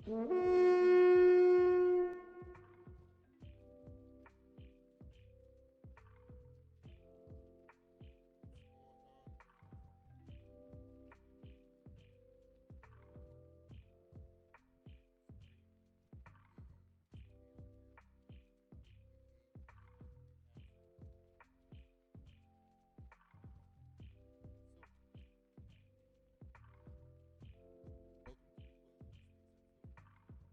Welcome to the club. This is the 10th episode.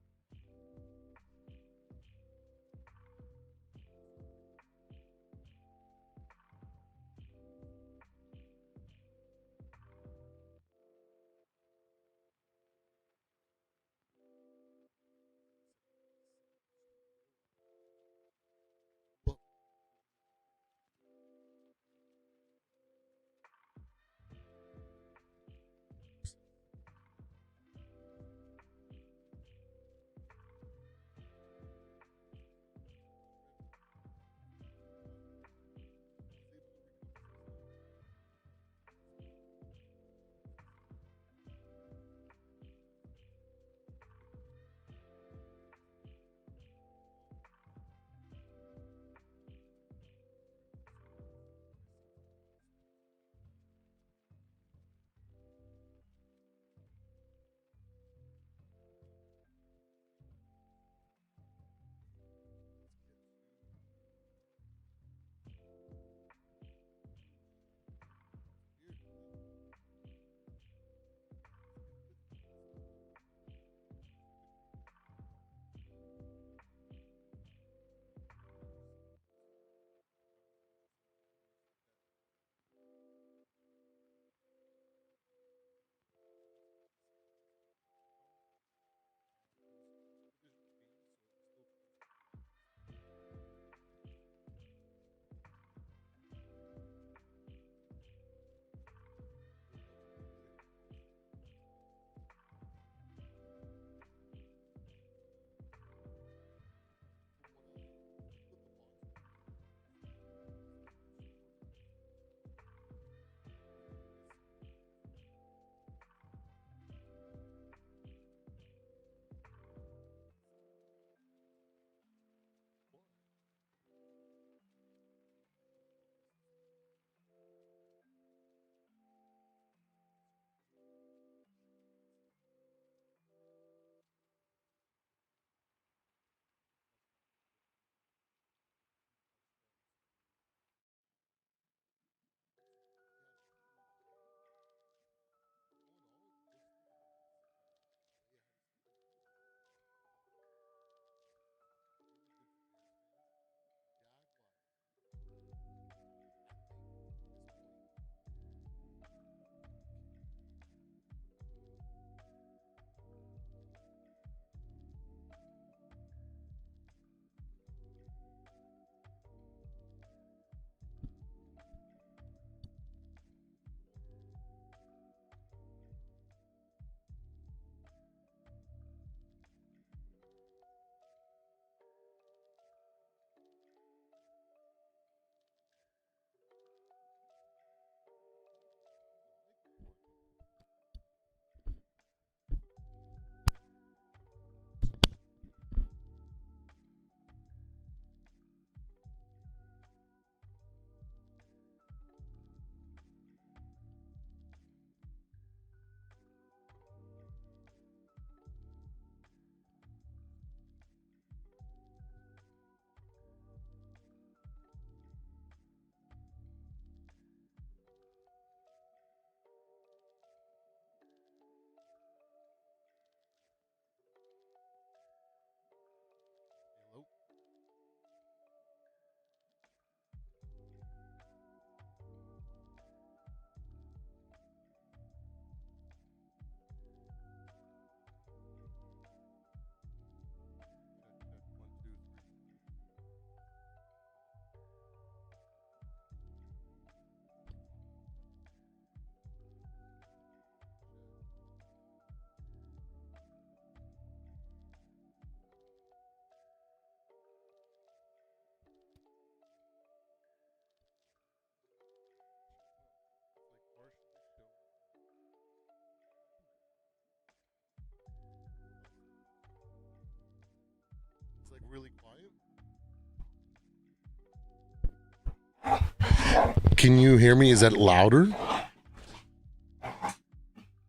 Can you hear me? Is that louder?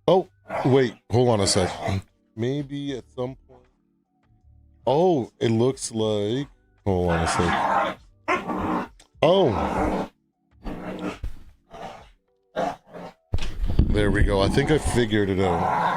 Oh, wait, hold on a sec. Maybe at some point. Oh, it looks like. Hold on a sec. Oh, there we go. I think I figured it out.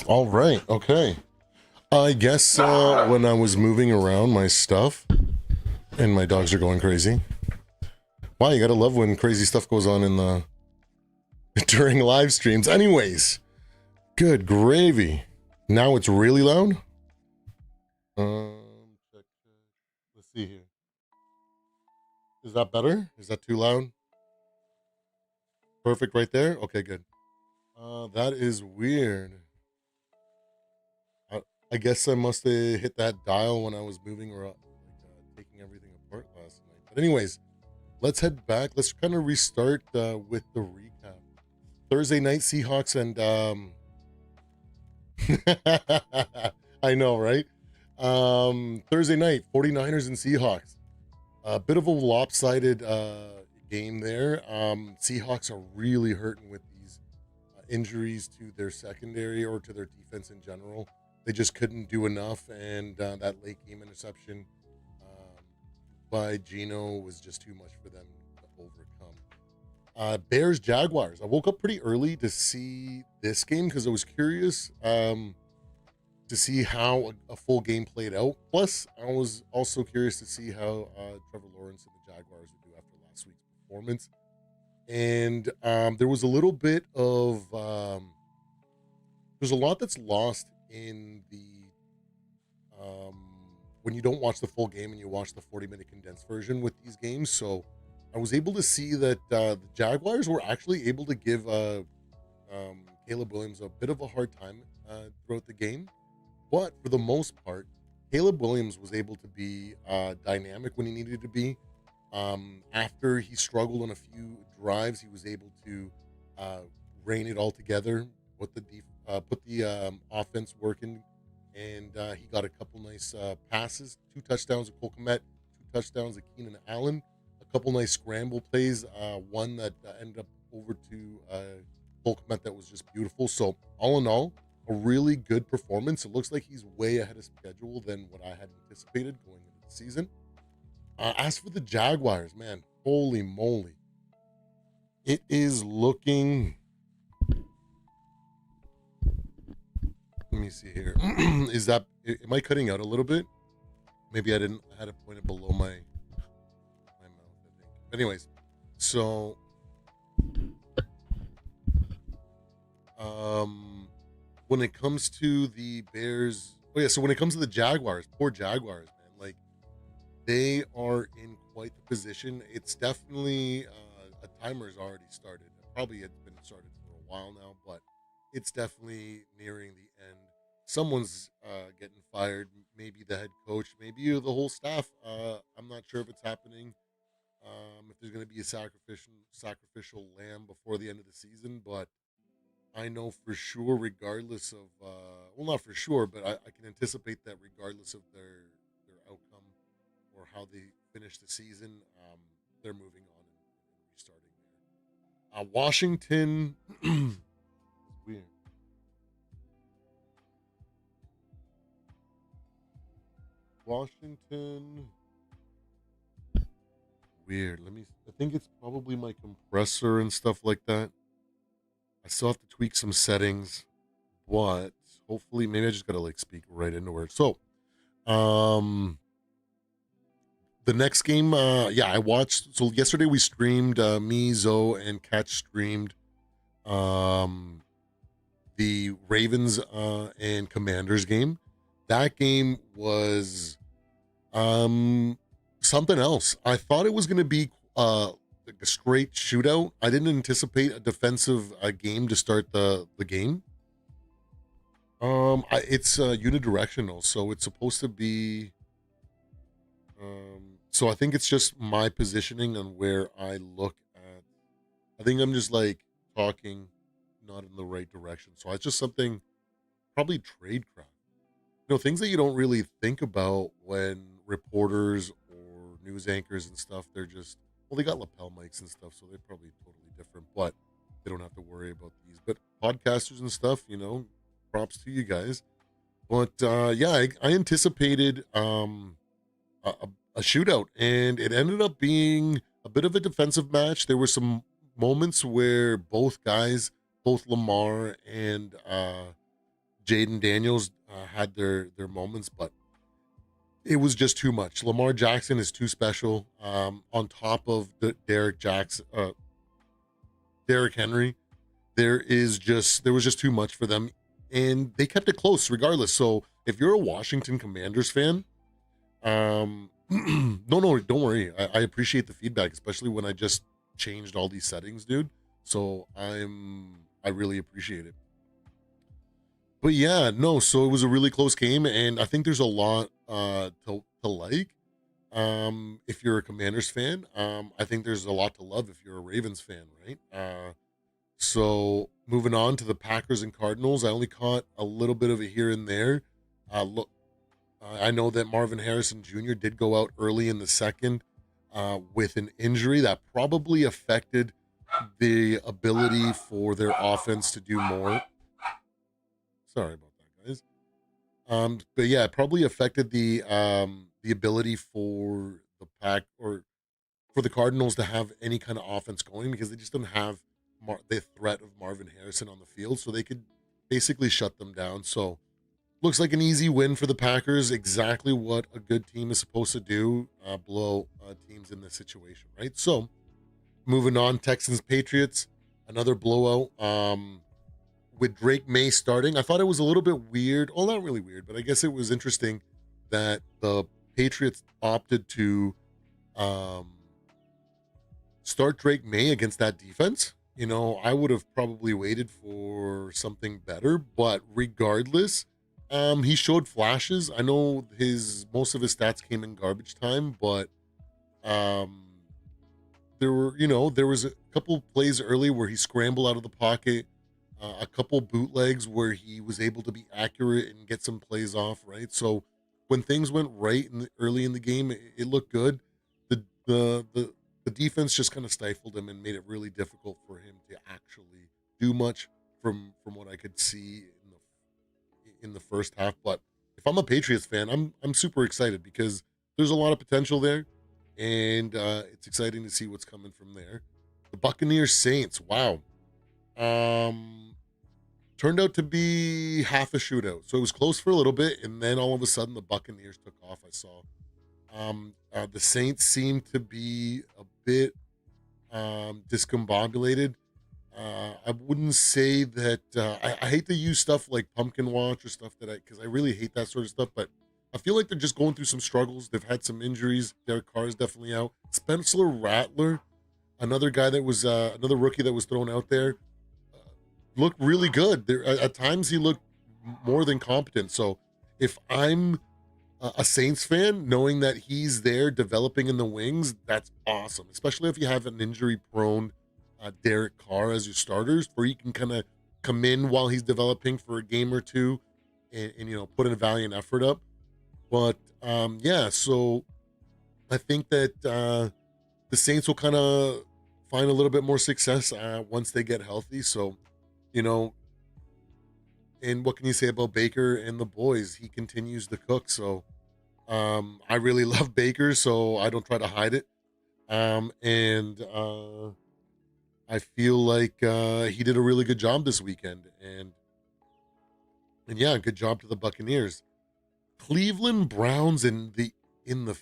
All right, okay. I guess when I was moving around my stuff, and my dogs are going crazy. Wow, you gotta love when crazy stuff goes on in the during live streams. Anyways, good gravy. Now it's really loud. Let's see here. Is that better? Is that too loud? Perfect right there. Okay, good. That is weird. I guess I must have hit that dial when I was moving or taking everything apart last night. But anyways, let's head back. Let's kind of restart with the recap. Thursday night, Seahawks and I know, right? Thursday night, 49ers and Seahawks. A bit of a lopsided game there. Seahawks are really hurting with these injuries to their secondary or to their defense in general. They just couldn't do enough, and that late game interception by Geno was just too much for them to overcome. Bears Jaguars. I woke up pretty early to see this game because I was curious to see how a full game played out. Plus, I was also curious to see how Trevor Lawrence and the Jaguars would do after last week's performance. And there was a little bit of there's a lot that's lost in the when you don't watch the full game and you watch the 40-minute condensed version with these games. So I was able to see that the Jaguars were actually able to give Caleb Williams a bit of a hard time throughout the game. But for the most part, Caleb Williams was able to be dynamic when he needed to be. After he struggled on a few drives, he was able to rein it all together, put the offense working, and he got a couple nice passes, 2 touchdowns of Cole Kmet, 2 touchdowns of Keenan Allen, a couple nice scramble plays, one that ended up over to Cole Kmet that was just beautiful. So all in all, a really good performance. It looks like he's way ahead of schedule than what I had anticipated going into the season. As for the Jaguars, man, holy moly. It is looking... Let me see here. Is that... Am I cutting out a little bit? Maybe I had it pointed below my mouth, I think. Anyways, so... when it comes to the Bears... Oh, yeah, so when it comes to the Jaguars, poor Jaguars, man. Like, they are in quite the position. It's definitely a timer's already started. Probably it's been started for a while now, but it's definitely nearing the end. Someone's getting fired. Maybe the head coach, maybe the whole staff. I'm not sure if it's happening. If there's going to be a sacrificial lamb before the end of the season, but I know for sure, regardless of well, not for sure, but I can anticipate that regardless of their outcome or how they finish the season, they're moving on and restarting there. Washington, weird. Washington, weird. I think it's probably my compressor and stuff like that. I still have to tweak some settings, but hopefully, maybe I just gotta like speak right into it. So, the next game, yeah, I watched. So yesterday we streamed, me, Zoe, and Catch streamed the Ravens and Commanders game. That game was something else. I thought it was gonna be like a straight shootout. I didn't anticipate a defensive game to start the game. It's unidirectional, so it's supposed to be. So I think it's just my positioning on where I look I think I'm just like talking not in the right direction. So it's just something, probably tradecraft. Things that you don't really think about when reporters or news anchors and stuff, they're just, well, they got lapel mics and stuff, so they're probably totally different, but they don't have to worry about these. But podcasters and stuff, props to you guys. But yeah, I anticipated a shootout, and it ended up being a bit of a defensive match. There were some moments where both guys, both Lamar and Jaden Daniels, had their moments, but it was just too much. Lamar Jackson is too special. On top of the Derrick Henry, there was just too much for them, and they kept it close regardless. So if you're a Washington Commanders fan, no, don't worry. I appreciate the feedback, especially when I just changed all these settings, dude. So I really appreciate it. But yeah, no, so it was a really close game, and I think there's a lot to like. If you're a Commanders fan, I think there's a lot to love if you're a Ravens fan, right? So moving on to the Packers and Cardinals, I only caught a little bit of it here and there. Look, I know that Marvin Harrison Jr. did go out early in the second with an injury that probably affected the ability for their offense to do more. Sorry about that, guys. But yeah, it probably affected the ability for the pack, or for the Cardinals, to have any kind of offense going, because they just don't have the threat of Marvin Harrison on the field, so they could basically shut them down. So looks like an easy win for the Packers. Exactly what a good team is supposed to do, blow teams in this situation, right? So moving on, Texans Patriots, another blowout. With Drake May starting, I thought it was a little bit weird. Well, not really weird, but I guess it was interesting that the Patriots opted to um, start Drake May against that defense. I would have probably waited for something better, but regardless, he showed flashes. I know his most of his stats came in garbage time, but um, there was a couple plays early where he scrambled out of the pocket, a couple bootlegs where he was able to be accurate and get some plays off, right? So when things went right early in the game, it looked good. The defense just kind of stifled him and made it really difficult for him to actually do much from what I could see in the first half. But if I'm a Patriots fan, I'm super excited because there's a lot of potential there, and it's exciting to see what's coming from there. The Buccaneers Saints, wow. Um, Turned out to be half a shootout. So it was close for a little bit, and then all of a sudden the Buccaneers took off. I saw. The Saints seemed to be a bit discombobulated. I wouldn't say that I hate to use stuff like pumpkin watch or stuff because I really hate that sort of stuff, but I feel like they're just going through some struggles. They've had some injuries. Derek Carr is definitely out. Spencer Rattler, another guy that was another rookie that was thrown out there, looked really good. At times he looked more than competent. So if I'm a Saints fan, knowing that he's there developing in the wings, that's awesome. Especially if you have an injury-prone Derek Carr as your starters, where you can kind of come in while he's developing for a game or two, and put a valiant effort up. But yeah, so I think that the Saints will kind of find a little bit more success once they get healthy. So, you know, and what can you say about Baker and the boys? He continues to cook. So I really love Baker, so I don't try to hide it. And I feel like he did a really good job this weekend. And yeah, good job to the Buccaneers. Cleveland Browns and the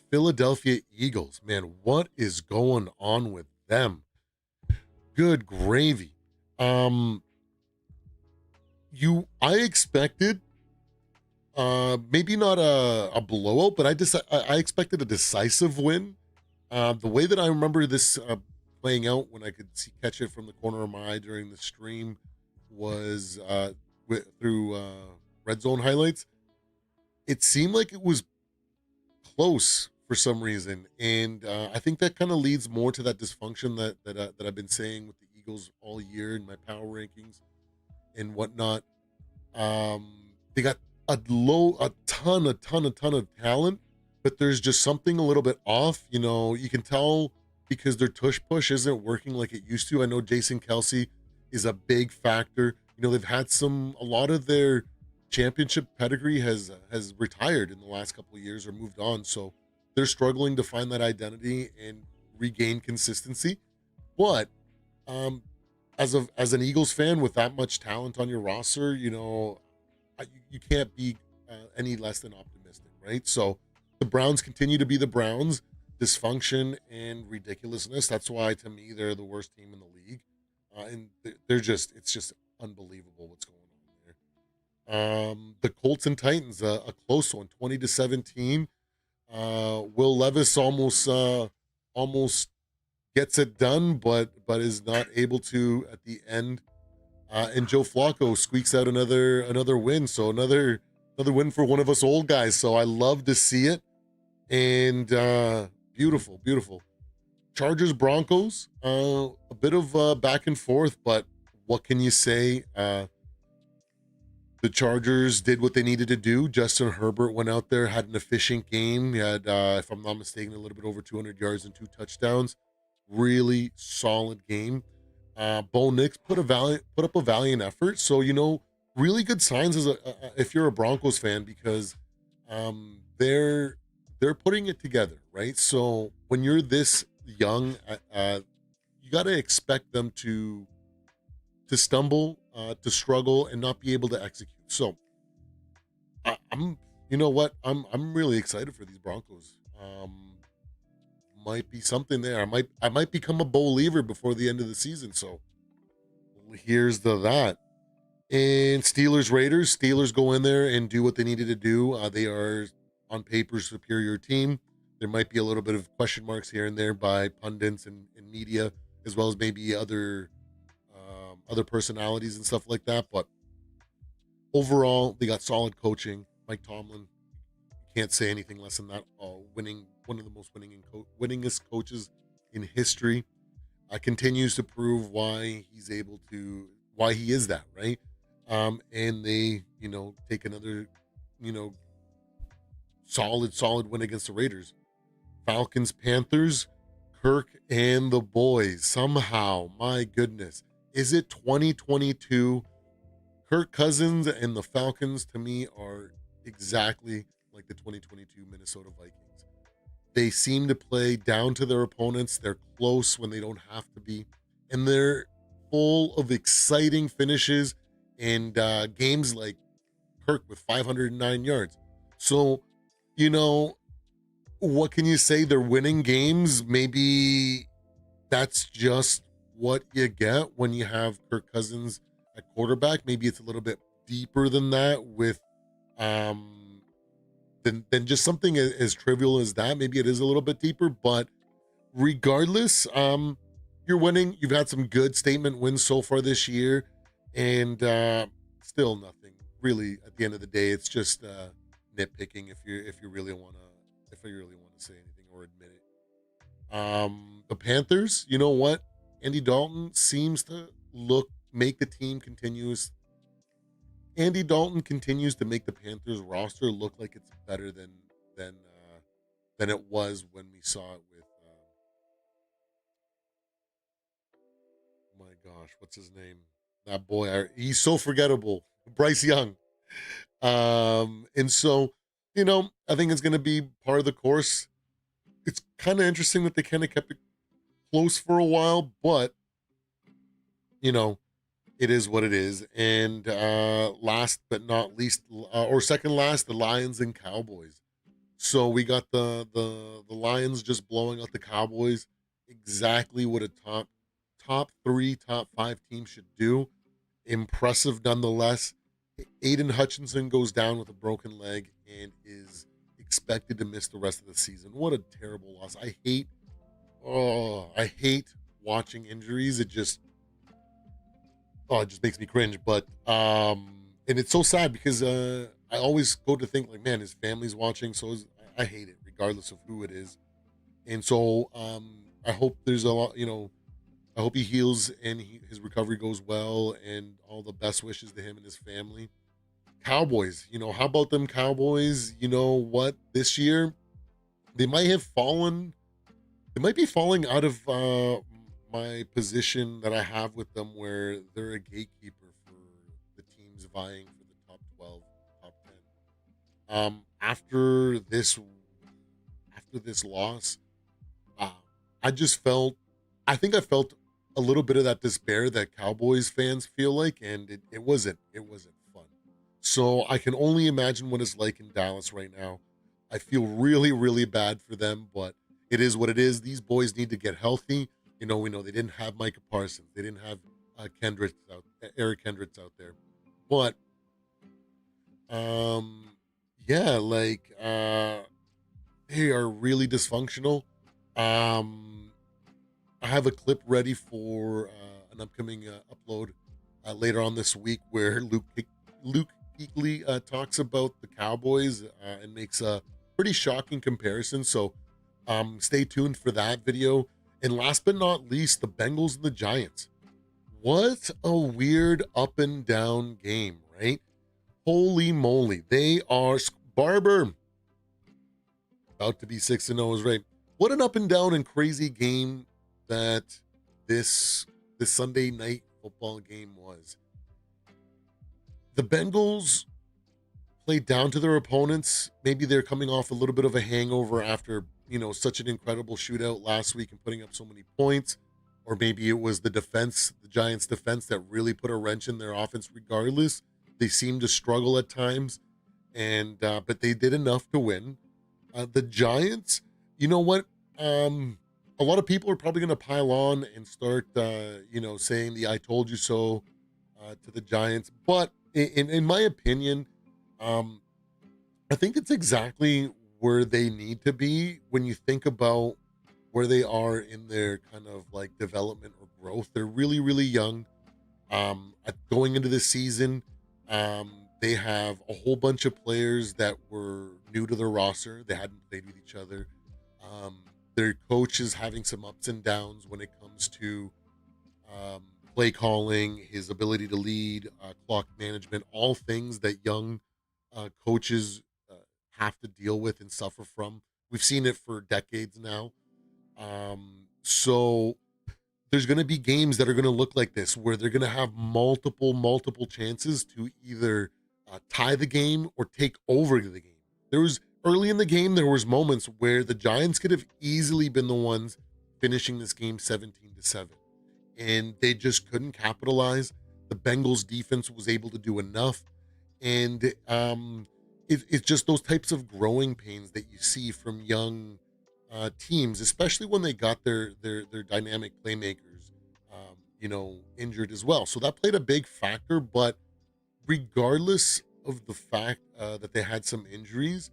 Philadelphia Eagles. Man, what is going on with them? Good gravy. Um, I expected maybe not a blowout, but I expected a decisive win. The way that I remember this playing out when I could catch it from the corner of my eye during the stream was through red zone highlights. It seemed like it was close for some reason, and I think that kind of leads more to that dysfunction that I've been saying with the Eagles all year in my power rankings and whatnot. They got a ton of talent, but there's just something a little bit off. You can tell because their tush push isn't working like it used to. I know Jason Kelsey is a big factor. They've had a lot of their championship pedigree has retired in the last couple of years or moved on. So they're struggling to find that identity and regain consistency. But um, as an Eagles fan with that much talent on your roster, you can't be any less than optimistic, right? So the Browns continue to be the Browns, dysfunction and ridiculousness. That's why, to me, they're the worst team in the league, and it's just unbelievable what's going on there. The Colts and Titans, a close one, 20-17. Will Levis almost gets it done, but is not able to at the end. And Joe Flacco squeaks out another win. So another win for one of us old guys. So I love to see it. And beautiful, beautiful. Chargers Broncos, a bit of back and forth, but what can you say? The Chargers did what they needed to do. Justin Herbert went out there, had an efficient game. He had, if I'm not mistaken, a little bit over 200 yards and 2 touchdowns. Really solid game. Bo Nix put up a valiant effort. So really good signs if you're a Broncos fan, because they're putting it together, right? So when you're this young, you got to expect them to stumble, to struggle, and not be able to execute. So I'm, you know what, I'm really excited for these Broncos. Might be something there. I might become a believer before the end of the season. So here's that. And Steelers Raiders. Steelers go in there and do what they needed to do. They are on paper superior team. There might be a little bit of question marks here and there by pundits and media, as well as maybe other personalities and stuff like that. But overall, they got solid coaching. Mike Tomlin, can't say anything less than that. Winning, one of the most winningest coaches in history. Continues to prove why he is that, right? And they, take another, you know, solid win against the Raiders. Falcons, Panthers, Kirk and the boys. Somehow, my goodness, is it 2022? Kirk Cousins and the Falcons, to me, are exactly like the 2022 Minnesota Vikings. They seem to play down to their opponents. They're close when they don't have to be. And they're full of exciting finishes and games like Kirk with 509 yards. So, what can you say? They're winning games. Maybe that's just what you get when you have Kirk Cousins at quarterback. Maybe it's a little bit deeper than that with than just something as trivial as that. Maybe it is a little bit deeper, but regardless, you're winning. You've had some good statement wins so far this year, and still nothing really. At the end of the day, it's just nitpicking if you really want to say anything or admit it. The Panthers, you know what? Andy Dalton seems to make the team continues. Andy Dalton continues to make the Panthers roster look like it's better than than it was when we saw it with. My gosh, what's his name? That boy, he's so forgettable. Bryce Young. And so, I think it's going to be part of the course. It's kind of interesting that they kind of kept it close for a while, but it is what it is. And last but not least, or second last, the Lions and Cowboys. So we got the Lions just blowing out the Cowboys. Exactly what a top 3, top 5 team should do. Impressive nonetheless. Aiden Hutchinson goes down with a broken leg and is expected to miss the rest of the season. What a terrible loss. I hate watching injuries. It just makes me cringe. But and it's so sad because I always go to think like, man, his family's watching, so I hate it regardless of who it is. And so I hope there's a lot, I hope he heals and his recovery goes well, and all the best wishes to him and his family. Cowboys, how about them Cowboys? You know what? This year they might have fallen. They might be falling out of my position that I have with them, where they're a gatekeeper for the teams vying for the top 12, top 10. After this loss, uh, I just felt, I think I felt a little bit of that despair that Cowboys fans feel like, and it wasn't fun. So I can only imagine what it's like in Dallas right now. I feel really, really bad for them, but it is what it is. These boys need to get healthy. We know they didn't have Micah Parsons, they didn't have Eric Kendricks out there, but um, yeah, like they are really dysfunctional. Um, I have a clip ready for an upcoming upload later on this week, where Luke Kuechly talks about the Cowboys and makes a pretty shocking comparison. So stay tuned for that video. And last but not least, the Bengals and the Giants. What a weird up and down game, right? Holy moly, they are Barber about to be 6-0 is right. What an up and down and crazy game that this Sunday night football game was. The Bengals played down to their opponents. Maybe they're coming off a little bit of a hangover after, such an incredible shootout last week and putting up so many points. Or maybe it was the defense, the Giants defense, that really put a wrench in their offense regardless. They seemed to struggle at times, and but they did enough to win. The Giants, you know what? A lot of people are probably going to pile on and start, saying the "I told you so" to the Giants. But in my opinion, um, I think it's exactly where they need to be when you think about where they are in their kind of like development or growth. They're really, really young. Going into this season, they have a whole bunch of players that were new to their roster. They hadn't played with each other. Their coach is having some ups and downs when it comes to um, play calling, his ability to lead, clock management, all things that young coaches have to deal with and suffer from. We've seen it for decades now. So there's going to be games that are going to look like this, where they're going to have multiple chances to either tie the game or take over the game. There was early in the game, there was moments where the Giants could have easily been the ones finishing this game 17-7, and they just couldn't capitalize. The Bengals defense was able to do enough, and it's just those types of growing pains that you see from young teams, especially when they got their dynamic playmakers, injured as well. So that played a big factor. But regardless of the fact that they had some injuries,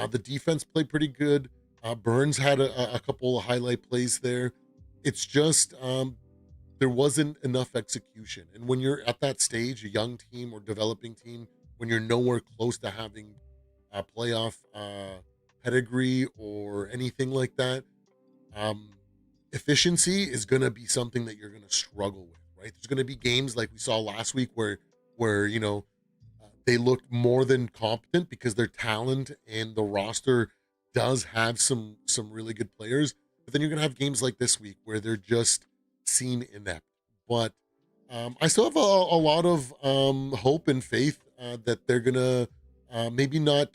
the defense played pretty good. Burns had a couple of highlight plays there. It's just there wasn't enough execution. And when you're at that stage, a young team or developing team, when you're nowhere close to having a playoff pedigree or anything like that, um, efficiency is going to be something that you're going to struggle with, right? There's going to be games like we saw last week where they looked more than competent because their talent and the roster does have some really good players. But then you're going to have games like this week where they're just seem inept. But I still have a lot of hope and faith that they're gonna maybe not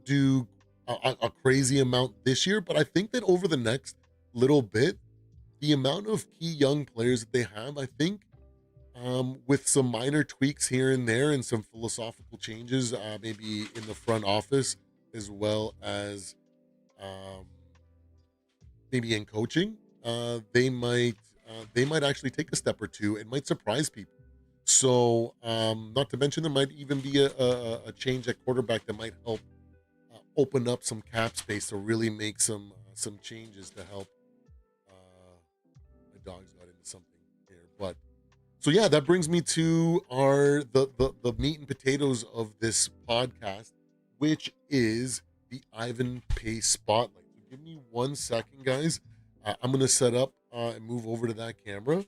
do a crazy amount this year, but I think that over the next little bit, the amount of key young players that they have, I think, with some minor tweaks here and there and some philosophical changes, maybe in the front office as well as um, maybe in coaching, they might actually take a step or two and might surprise people. So, not to mention there might even be a change at quarterback that might help open up some cap space to really make some changes to help. Uh, my dog's got into something here, but so yeah, that brings me to the meat and potatoes of this podcast, which is the Ivan Pace Spotlight. So give me 1 second, guys. I'm gonna set up and move over to that camera.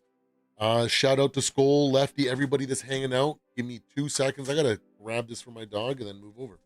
Shout out to Skull, Lefty, everybody that's hanging out. Give me 2 seconds. I gotta grab this for my dog and then move over.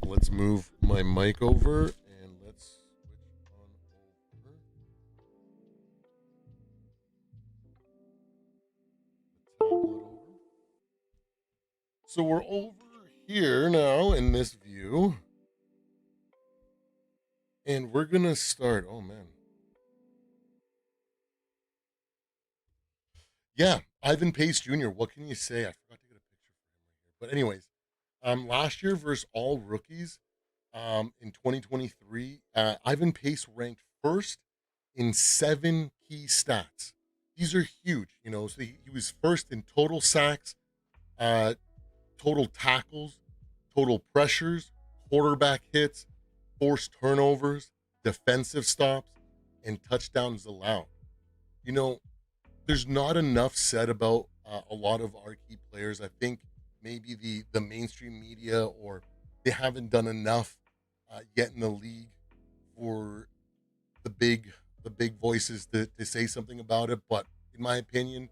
Let's move my mic over and let's switch on over the tablet over. So we're over here now in this view, and we're gonna start. Oh man, yeah, Ivan Pace Jr. What can you say? I forgot to get a picture for him right here. But anyways, last year versus all rookies, in 2023, Ivan Pace ranked first in 7 key stats. These are huge, you know. So he was first in total sacks, uh, total tackles, total pressures, quarterback hits, forced turnovers, defensive stops, and touchdowns allowed. You know, there's not enough said about a lot of our key players. I think maybe the mainstream media or they haven't done enough yet in the league for the big the big voices to say something about it. But in my opinion,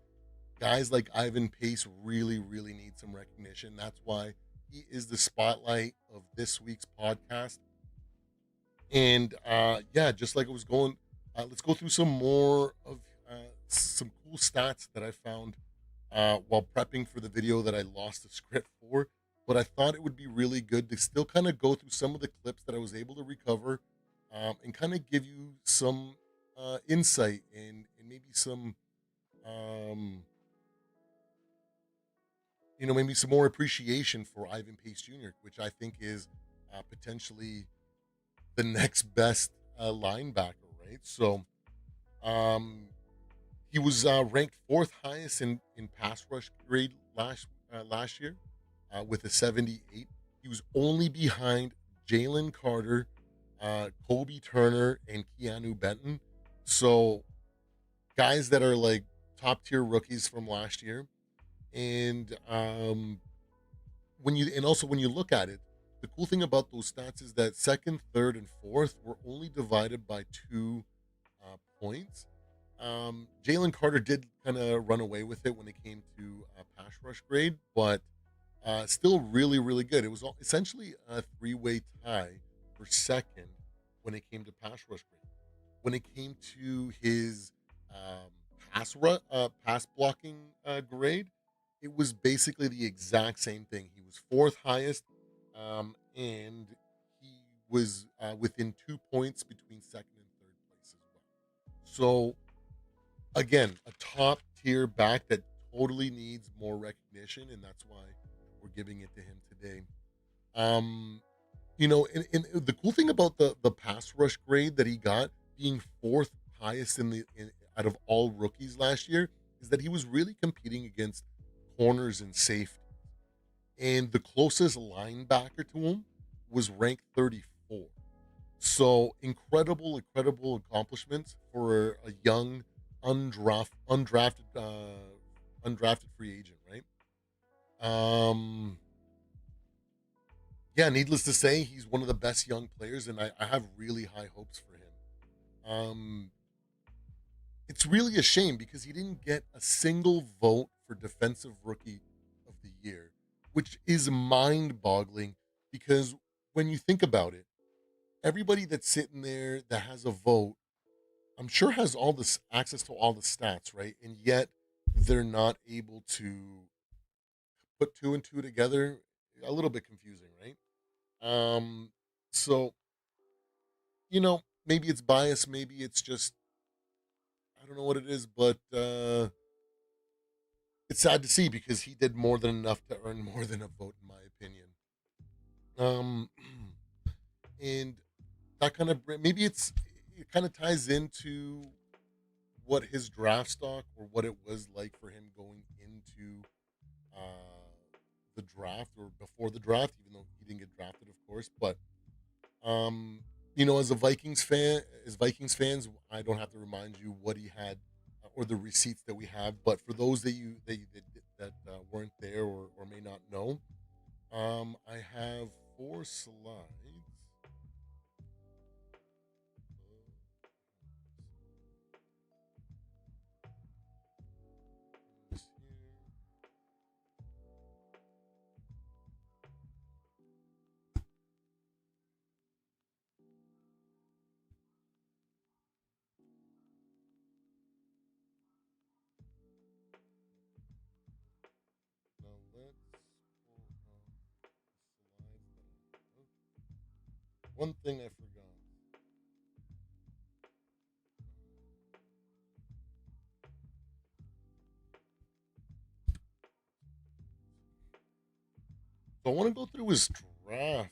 guys like Ivan Pace really need some recognition. That's why he is the spotlight of this week's podcast. And yeah, just like it was going, let's go through some more of some cool stats that I found while prepping for the video that I lost the script for. But I thought it would be really good to still kind of go through some of the clips that I was able to recover, and kind of give you some insight and maybe some, um, maybe some more appreciation for Ivan Pace Jr., which I think is potentially the next best linebacker, right? So um, he was ranked fourth highest in pass rush grade last year with a 78. He was only behind Jalen Carter, Kobe Turner, and Keanu Benton. So guys that are like top tier rookies from last year. And also when you look at it, the cool thing about those stats is that second, third, and fourth were only divided by 2 points. Jalen Carter did kind of run away with it when it came to pass rush grade, but still really good. It was essentially a three-way tie for second when it came to pass rush grade. When it came to his um, pass blocking grade, it was basically the exact same thing. He was fourth highest, and he was within 2 points between second and third place as well. So again, a top tier back that totally needs more recognition, and that's why we're giving it to him today. Um, and the cool thing about the pass rush grade that he got, being fourth highest out of all rookies last year, is that he was really competing against corners and safety, and the closest linebacker to him was ranked 34. So incredible accomplishments for a young undrafted free agent, right? Yeah, needless to say, he's one of the best young players, and I have really high hopes for him. It's really a shame because he didn't get a single vote for defensive rookie of the year, which is mind-boggling because when you think about it, everybody that's sitting there that has a vote, I'm sure has all this access to all the stats, right? And yet they're not able to put two and two together. A little bit confusing, right? Um, so maybe it's bias, maybe it's just I don't know what it is, but it's sad to see because he did more than enough to earn more than a vote, in my opinion. Um, and that kind of maybe it kind of ties into what his draft stock or what it was like for him going into uh, the the draft or before the draft, even though he didn't get drafted, of course. But um, as a Vikings fans, I don't have to remind you what he had or the receipts that we have. But for those that weren't there or may not know, I have four slides. This here. Now let's pull up the slides that I have. One thing I forgot. So I want to go through his draft.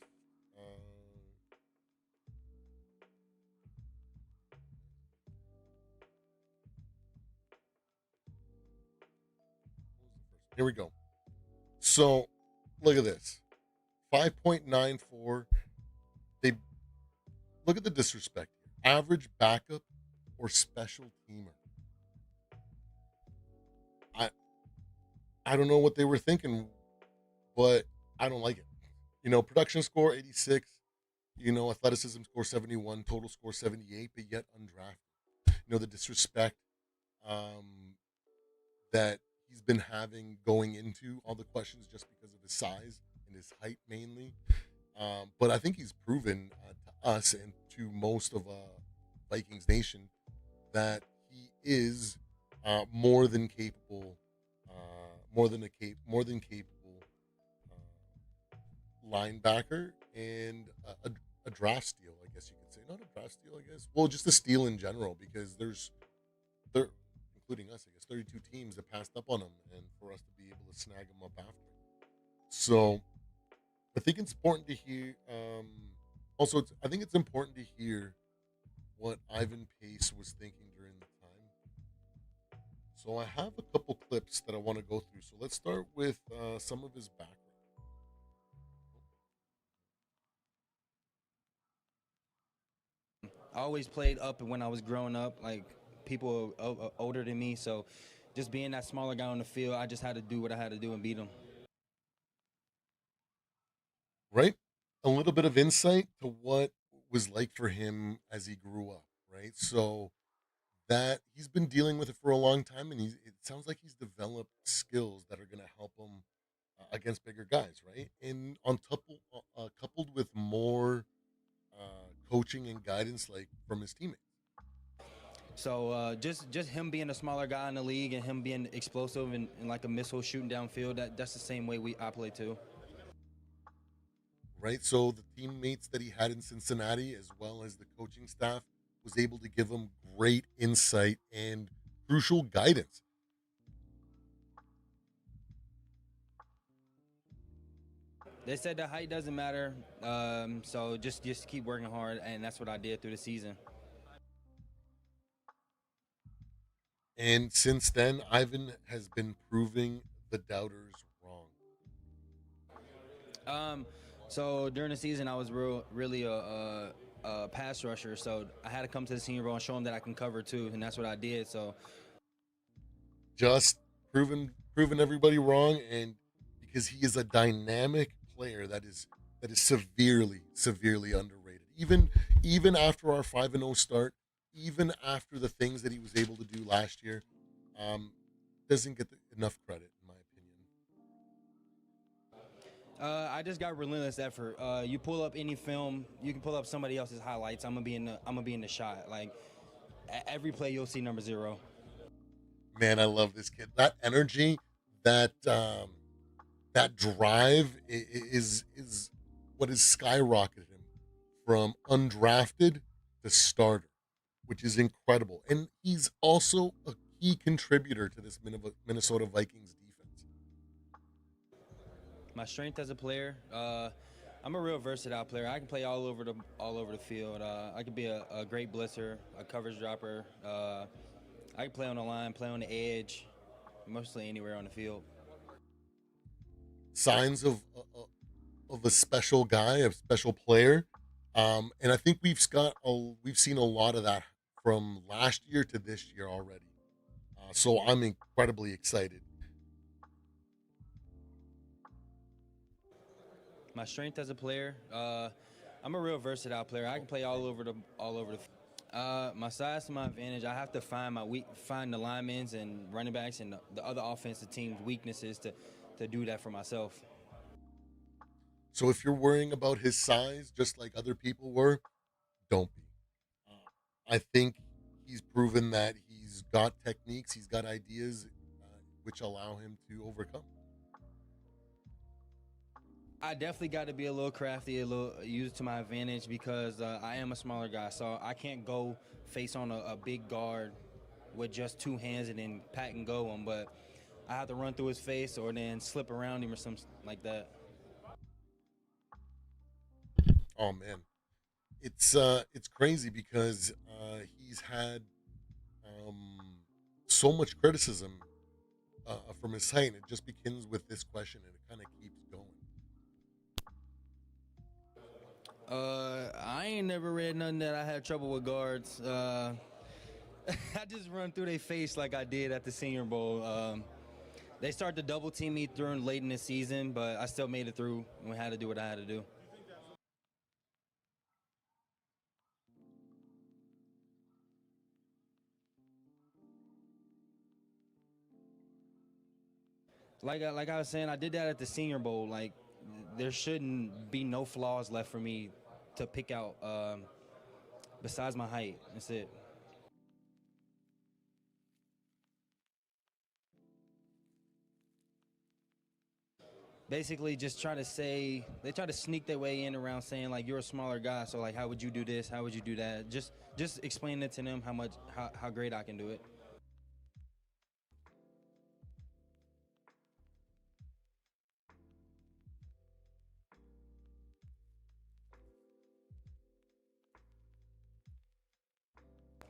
Here we go. So look at this. 5.94. They look at the disrespect here. Average backup or special teamer. I I don't know what they were thinking, but I don't like it. Production score 86. Athleticism score 71, total score 78, but yet undrafted. The disrespect um, that he's been having going into all the questions just because of his size and his height mainly. But I think he's proven to us and to most of Vikings Nation that he is more than capable, more than capable linebacker and a draft steal, I guess you could say. Not a draft steal, I guess. Well, just a steal in general because there, including us, I guess, 32 teams that passed up on him, and for us to be able to snag him up after. So I think it's important to hear. Also, I think it's important to hear what Ivan Pace was thinking during the time. So I have a couple clips that I want to go through. So let's start with some of his background. I always played up when I was growing up, like people older than me. So just being that smaller guy on the field, I just had to do what I had to do and beat them. Right? A little bit of insight to what it was like for him as he grew up, right? So that he's been dealing with it for a long time, and it sounds like he's developed skills that are going to help him against bigger guys, right? And coupled with more coaching and guidance, like from his teammates. So just him being a smaller guy in the league and him being explosive and like a missile shooting downfield, that's the same way I play too. Right? So the teammates that he had in Cincinnati, as well as the coaching staff, was able to give him great insight and crucial guidance. They said the height doesn't matter, so just keep working hard, and that's what I did through the season. And since then, Ivan has been proving the doubters wrong. Um, so during the season, I was really a pass rusher, so I had to come to the Senior Bowl and show him that I can cover too, and that's what I did. So Just proven everybody wrong, and because he is a dynamic player that is severely underrated. Even after our 5-0 start, even after the things that he was able to do last year, um, doesn't get enough credit in my opinion. I just got relentless effort. You pull up any film, you can pull up somebody else's highlights. I'm gonna be in the shot. Like every play, you'll see number 0. Man, I love this kid. That energy, that that drive is what has skyrocketed him from undrafted to starter, which is incredible. And he's also a key contributor to this Minnesota Vikings defense. My strength as a player, I'm a real versatile player. I can play all over the field. I could be a great blitzer, a coverage dropper. I can play on the line, play on the edge, mostly anywhere on the field. signs of a special guy, a special player. And I think we've seen a lot of that from last year to this year already. So I'm incredibly excited. My strength as a player, I'm a real versatile player. I can play all over the. My size to my advantage. I have to find the linemen and running backs and the other offensive team's weaknesses to do that for myself. So if you're worrying about his size, just like other people were, don't be. I think he's proven that he's got techniques, he's got ideas, which allow him to overcome. I definitely got to be a little crafty, a little use it to my advantage because I am a smaller guy, so I can't go face on a big guard with just two hands and then pat and go him. But I have to run through his face or then slip around him or something like that. Oh man, it's crazy because he's had um, so much criticism from his site. And it just begins with this question, and it kind of keeps going. I ain't never read nothing that I had trouble with guards. I just run through their face like I did at the Senior Bowl. They started to double team me during late in the season, but I still made it through and had to do what I had to do. Like I was saying, I did that at the Senior Bowl. Like there shouldn't be no flaws left for me to pick out besides my height. That's it. Basically, just try to say they try to sneak their way in around saying like you're a smaller guy, so like how would you do this? How would you do that? Just explain it to them how great I can do it.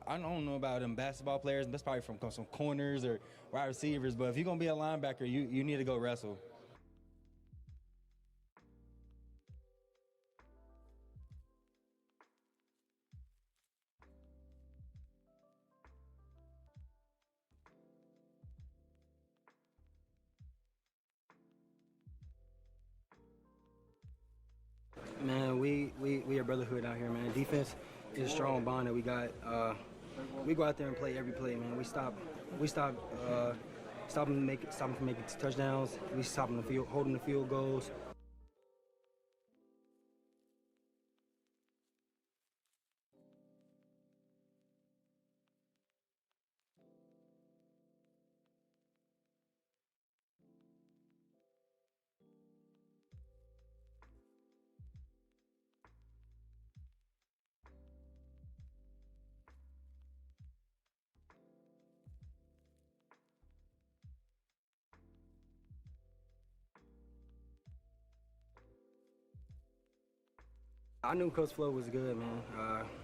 I don't know about them basketball players. That's probably from some corners or wide receivers. But if you're gonna be a linebacker, you need to go wrestle. Man, we a brotherhood out here, man. Defense is a strong bond that we got. We go out there and play every play, man. We stop them from making touchdowns. We stop them holding the field goals. I knew Coach Flo was good, man.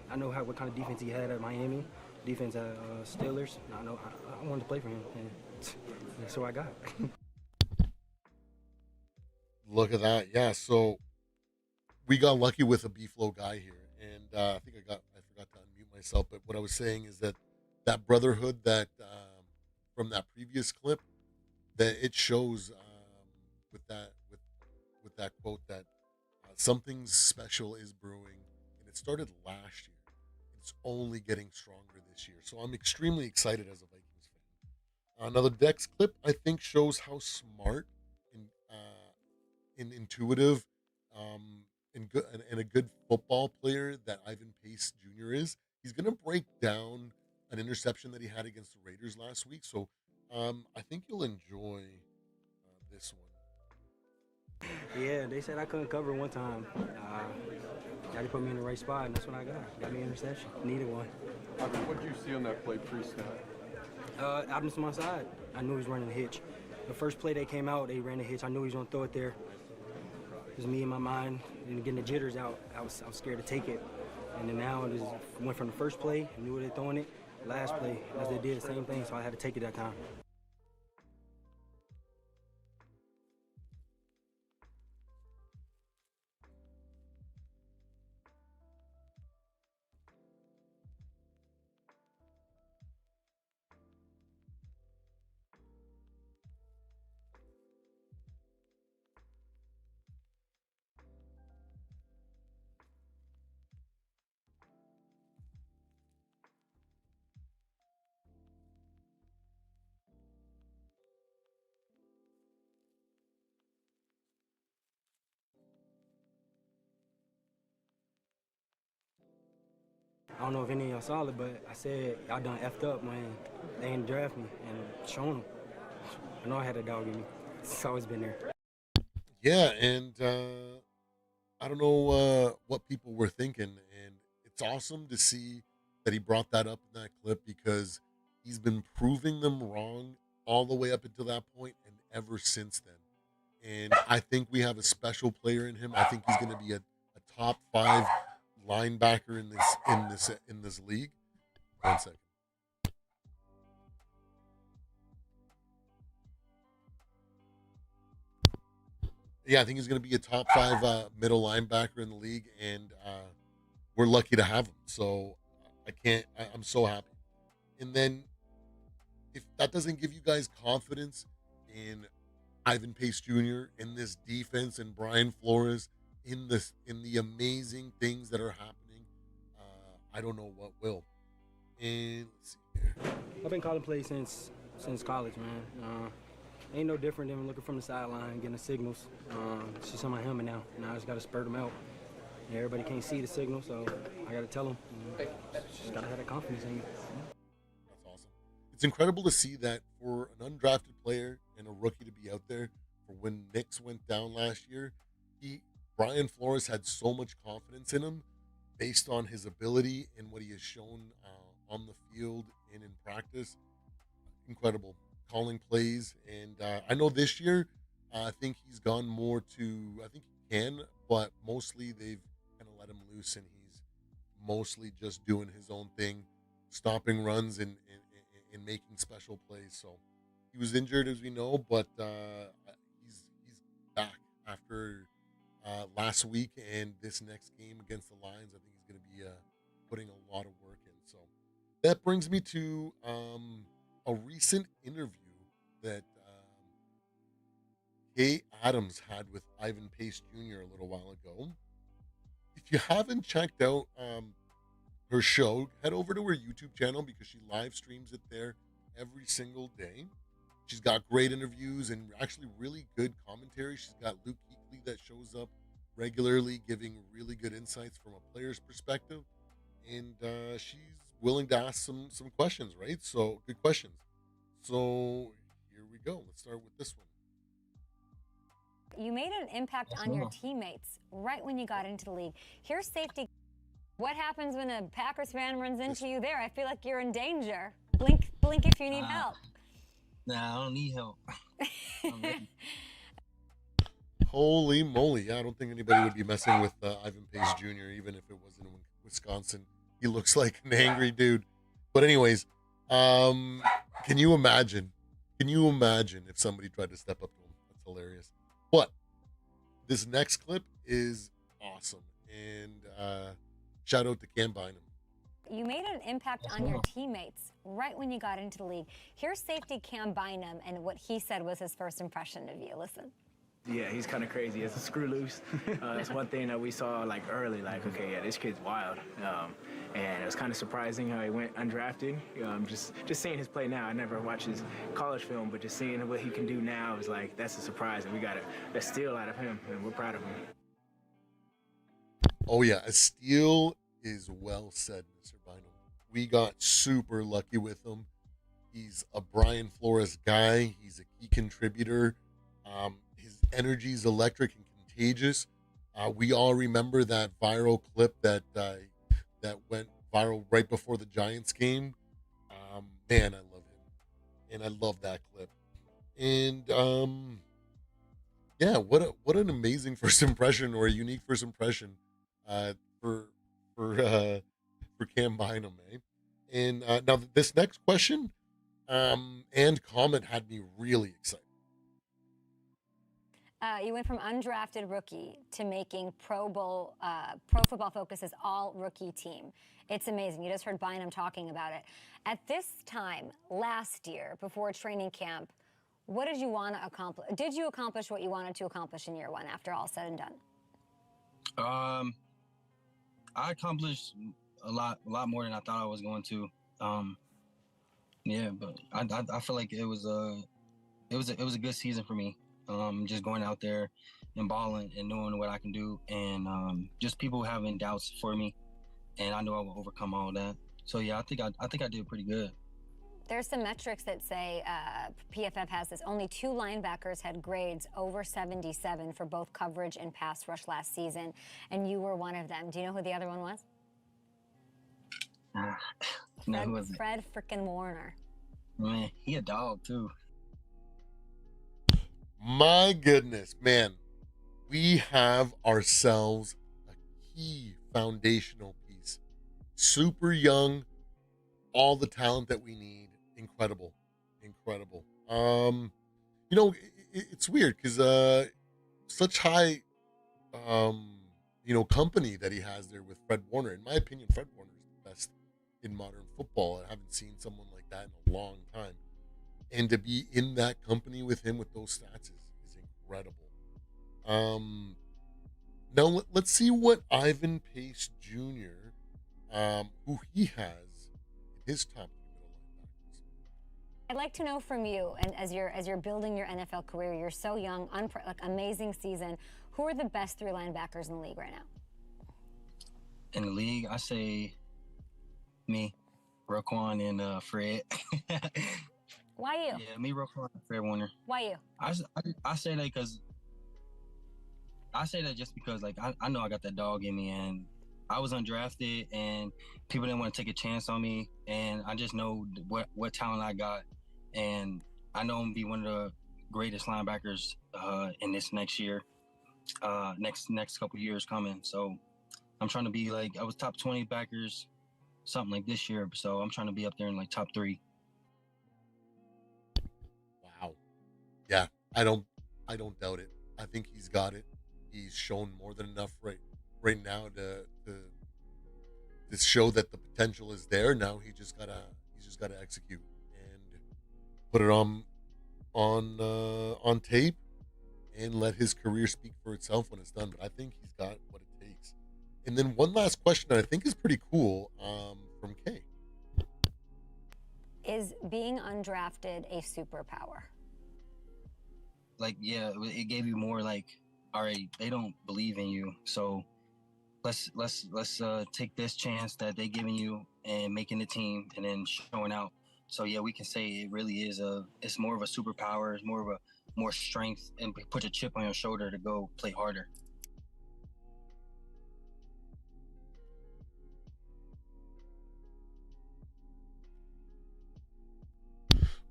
I know what kind of defense he had at Miami, defense at Steelers. I wanted to play for him, and that's what I got. Look at that, yeah. So we got lucky with a B flow guy here, and I forgot to unmute myself. But what I was saying is that that brotherhood that from that previous clip, that it shows with with that quote that something special is brewing, and it started last year. It's only getting stronger this year, so I'm extremely excited as a Vikings fan. Another Dex clip I think shows how smart and intuitive and a good football player that Ivan Pace Jr. is. He's going to break down an interception that he had against the Raiders last week. So I think you'll enjoy this one. Yeah, they said I couldn't cover one time. Got put me in the right spot, and that's what I got. Got me an interception. Needed one. What did you see on that play pre-snap? Adams to my side. I knew he was running a hitch. The first play they came out, they ran a hitch. I knew he was going to throw it there. It was me in my mind, and getting the jitters out. I was scared to take it. And then now it just went from the first play, I knew where they're throwing it. Last play, as they did the same thing, so I had to take it that time. I don't know if any of y'all saw it, but I said y'all done effed up when they didn't draft me and shown them. I know I had a dog in me. It's always been there. Yeah, and I don't know what people were thinking, and it's awesome to see that he brought that up in that clip because he's been proving them wrong all the way up until that point and ever since then. And I think we have a special player in him. I think he's going to be a top five linebacker in this league. 1 second. Yeah, I think he's going to be a top five middle linebacker in the league, and we're lucky to have him. So I can't. I'm so happy. And then if that doesn't give you guys confidence in Ivan Pace Jr. in this defense and Brian Flores in the amazing things that are happening, I don't know what will. And let's see here. I've been calling plays since college, man. Ain't no different than looking from the sideline, getting the signals. It's just on my helmet now. Now I just got to spurt them out. And everybody can't see the signal, so I got to tell them. Just got to have that confidence in me. That's awesome. It's incredible to see that for an undrafted player and a rookie to be out there for when Knicks went down last year. Brian Flores had so much confidence in him based on his ability and what he has shown on the field and in practice. Incredible calling plays, and I know this year I think he's gone more to I think he can, but mostly they've kind of let him loose, and he's mostly just doing his own thing, stopping runs and making special plays. So he was injured, as we know, but he's back after last week and this next game against the Lions. I think he's going to be putting a lot of work in. So that brings me to a recent interview that Kay Adams had with Ivan Pace Jr. a little while ago. If you haven't checked out her show, head over to her YouTube channel because she live streams it there every single day. She's got great interviews and actually really good commentary. She's got Luke Kuechly that shows up regularly, giving really good insights from a player's perspective. And she's willing to ask some questions, right? So good questions. So here we go. Let's start with this one. You made an impact on your teammates right when you got into the league. Here's safety. What happens when a Packers fan runs into you there? I feel like you're in danger. Blink if you need help. Nah, I don't need help. Holy moly. Yeah, I don't think anybody would be messing with Ivan Pace Jr., even if it wasn't in Wisconsin. He looks like an angry dude. But anyways, can you imagine if somebody tried to step up to him? That's hilarious. But this next clip is awesome. And shout out to Cam Bynum. You made an impact on your teammates right when you got into the league. Here's safety Cam Bynum and what he said was his first impression of you. Listen. Yeah, he's kind of crazy. It's a screw loose. It's one thing that we saw like early, like, okay, yeah, this kid's wild. And it was kind of surprising how he went undrafted. Just seeing his play now, I never watched his college film, but just seeing what he can do now is like, that's a surprise. And we got a steal out of him, and we're proud of him. Oh, yeah, a steal is well said, Mr. Bynum. We got super lucky with him. He's a Brian Flores guy. He's a key contributor. His energy is electric and contagious. We all remember that viral clip that went viral right before the Giants game. Man, I love him, and I love that clip. And yeah, what an amazing first impression, or a unique first impression for Cam Bynum, eh? And now this next question and comment had me really excited. You went from undrafted rookie to making Pro Football Focus's all-rookie team. It's amazing. You just heard Bynum talking about it. At this time last year, before training camp, what did you want to accomplish? Did you accomplish what you wanted to accomplish in year one after all said and done? I accomplished a lot more than I thought I was going to. Yeah, but I feel like it was a good season for me. Just going out there and balling and knowing what I can do, and just people having doubts for me, and I knew I would overcome all that. So yeah, I think I did pretty good. There's some metrics that say PFF has this. Only 2 linebackers had grades over 77 for both coverage and pass rush last season, and you were one of them. Do you know who the other one was? No, who was it? Fred frickin' Warner. Man, he a dog too. My goodness, man. We have ourselves a key foundational piece. Super young, all the talent that we need. Incredible. Incredible. You know, it's weird because such high you know, company that he has there with Fred Warner. In my opinion, Fred Warner is the best in modern football. I haven't seen someone like that in a long time. And to be in that company with him with those stats is incredible. Now let's see what Ivan Pace Jr., who he has in his top 3 middle linebackers. I'd like to know from you, and as you're building your NFL career, you're so young, like amazing season. Who are the best 3 linebackers in the league right now? In the league, I say me, Roquan, and Fred. Why you? Yeah, me, Roquan, and Fred Warner. Why you? I say that because just because like I know I got that dog in me, and I was undrafted and people didn't want to take a chance on me, and I just know what talent I got, and I know I'm gonna be one of the greatest linebackers in this next year, next couple years coming. So I'm trying to be like, I was top 20 backers, something like this year. So I'm trying to be up there in like top 3. Wow. Yeah, I don't doubt it. I think he's got it. He's shown more than enough right now to show that the potential is there. Now he's just gotta execute and put it on tape and let his career speak for itself when it's done. But I think he's got what it takes. And then one last question that I think is pretty cool from Kay. Is being undrafted a superpower? Like, yeah, it gave you more like, all right, they don't believe in you, so let's take this chance that they giving you and making the team and then showing out. So yeah, we can say it really is it's more of a superpower. It's more of more strength, and put a chip on your shoulder to go play harder.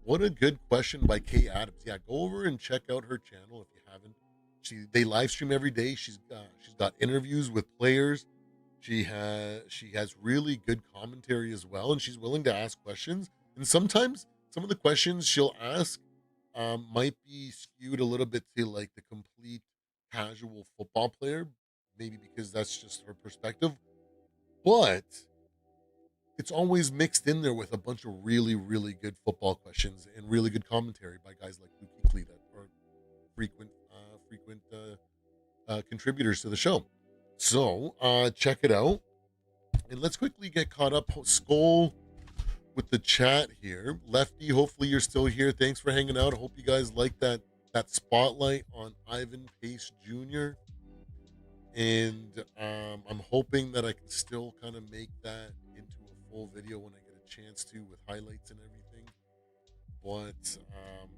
What a good question by Kay Adams. Yeah, go over and check out her channel if you haven't. They live stream every day. She's got interviews with players. She has really good commentary as well, and she's willing to ask questions. And sometimes some of the questions she'll ask might be skewed a little bit to like the complete casual football player, maybe because that's just her perspective. But it's always mixed in there with a bunch of really, really good football questions and really good commentary by guys like Luke Kuechly that are frequent contributors to the show. So check it out. And let's quickly get caught up. Skull with the chat here. Lefty, hopefully you're still here. Thanks for hanging out. I hope you guys like that spotlight on Ivan Pace Jr. And I'm hoping that I can still kind of make that into a full video when I get a chance to, with highlights and everything. But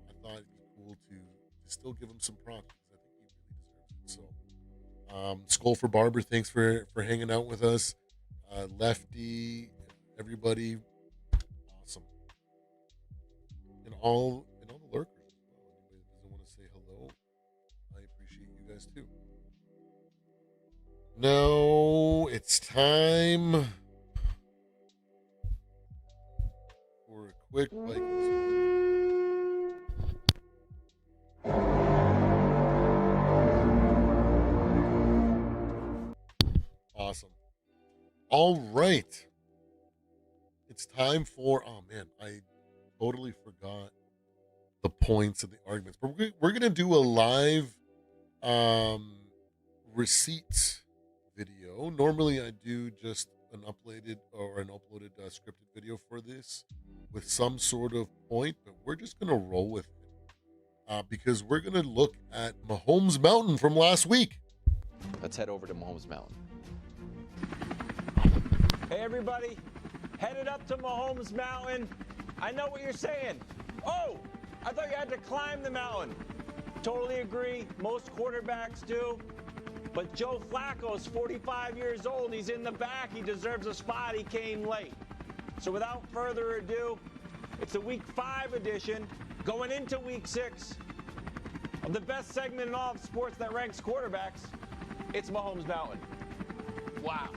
I thought it'd be cool to still give him some props, because I think he really deserves it. So Skull for Barber, thanks for hanging out with us. Lefty, everybody, awesome. And all the lurkers as well. Anybody that doesn't want to say hello, I appreciate you guys too. Now it's time for a quick Vikings. Awesome. All right. It's time for, oh man, I totally forgot the points of the arguments. But we're going to do a live receipts video. Normally I do just an uploaded scripted video for this with some sort of point, but we're just going to roll with it because we're going to look at Mahomes Mountain from last week. Let's head over to Mahomes Mountain. Hey, everybody, headed up to Mahomes Mountain. I know what you're saying. Oh, I thought you had to climb the mountain. Totally agree. Most quarterbacks do. But Joe Flacco's 45 years old. He's in the back. He deserves a spot. He came late. So without further ado, it's a Week 5 edition going into Week 6 of the best segment in all of sports that ranks quarterbacks. It's Mahomes Mountain. Wow.